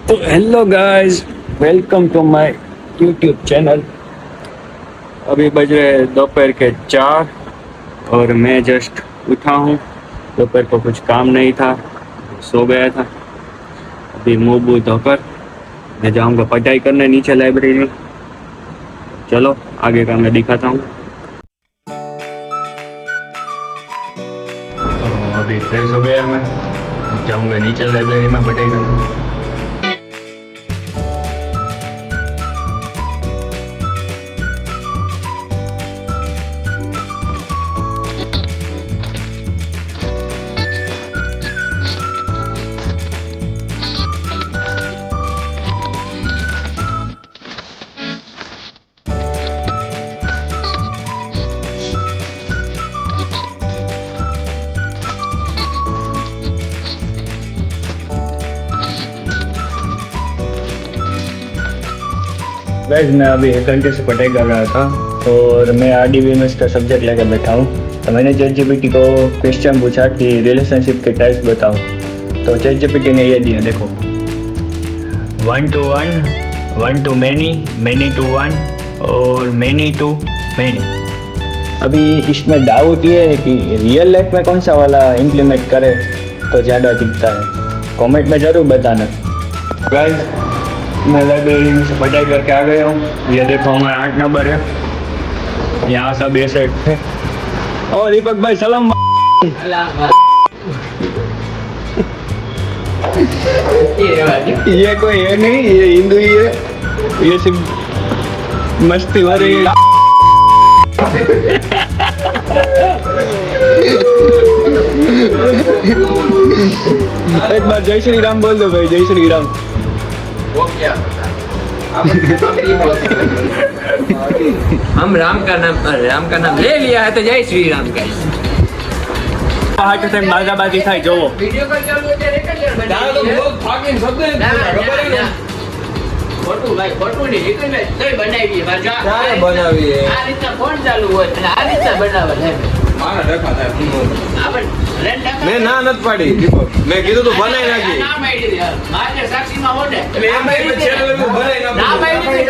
तो hello guys, welcome to my YouTube channel. अभी बज रहे हैं दोपहर के 4 और मैं जस्ट उठा हूँ। दोपहर को कुछ काम नहीं था, सो गया था। अभी मुँह बूह धोकर मैं जाऊँगा पढ़ाई करने नीचे लाइब्रेरी में। चलो आगे का मैं दिखाता हूँ। अभी फ्रेश हो गया मैं, जाऊँगा नीचे लाइब्रेरी में पढ़ाई करने। वैसे मैं अभी 1 घंटे से पढ़ाई कर रहा था और मैं RDBMS का सब्जेक्ट लेकर बैठा हूँ। तो मैंने ChatGPT को क्वेश्चन पूछा कि रिलेशनशिप के टाइप्स बताओ। तो ChatGPT ने ये दिया, देखो 1 to 1, 1 to many, many to 1 और many to many। अभी इसमें डाउट ये है कि रियल लाइफ में कौन सा वाला इम्प्लीमेंट करे तो ज़्यादा टिकता है। कमेंट में ज़रूर बताना। गाइस, मैं लाइब्रेरी में से पढ़ाई करके आ गया हूँ। ये देखो हमारा 8 नंबर है, यहाँ सब ये सेट है। और दीपक भाई सलाम। ये कोई है नहीं, ये हिंदू ही है, ये सिर्फ मस्ती हो रही है। एक बार जय श्री राम बोल दो भाई, जय श्री राम। हम राम का नाम ले लिया है तो जय श्री राम का हाथ से बाजाबाजी થાય જોવો। वीडियो कॉल चालू है तेरे कर તારે તો બહુ ફાકીને શબ્દ જ ખબર જ નથી. ખોટું ભાઈ ખોટું નહીં નીકળ ભાઈ તોય બનાવી મારા ક્યારે બનાવી એ? આ રીતના ફોન ચાલુ હોય અને આ રીતના બનાવે છે મારા ડખા થાય હું. આપણ રેડ ડાકા મેં ના નથી પાડી દીપક, મેં કીધું તો બનાવી નાખી. ના પાડી દે મારે સાક્ષીમાં હોડે એટલે એમ નહીં પછી છેલ્લે લગી બનાવી ના નાખું.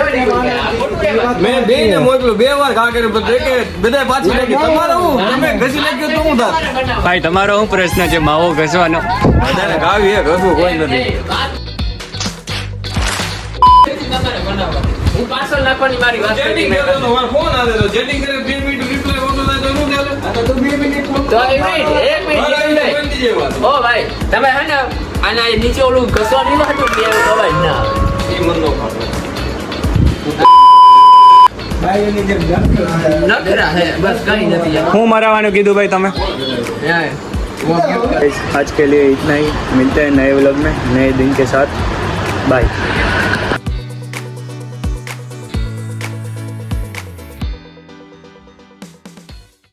પાડી દે આ ખોટું કહેવાય। મેં બેયને મોકલું 2 વાર ઘા કર્યું પછી કે બધાય પાછી નાખી. તમારે હું તમે ઘસી નાખ્યું તો હું થાત? તમારે બનાવો। ભાઈ તમારો શું પ્રશ્ન છે માવો ઘસવાનો? બધાને ગાવી હે, ઘસવું કોઈ નથી. તમારે બનાવો। હું પાર્સલ નાખવાની મારી વાત ચેટિંગ કરી કરતો તો મારો ફોન આવે તો ચેટિંગ કરે 2 મિનિટ રિપ્લાય હોતો થાય તો શું ચાલે? આ તો તું 2 મિનિટ ફોન તો એક મિનિટ બંધી જેવી વાત. ઓ ભાઈ તમે હે ને આના નીચે ઓલું ઘસવાનું ન હતું કે અવાજ ના આવે। એ મન નો ખાતો. નખરા હે બસ કઈ નથી હું મરાવાનું કીધું ભાઈ તમે? યાર आज के लिए इतना ही, मिलते हैं नए व्लॉग में नए दिन के साथ। बाय।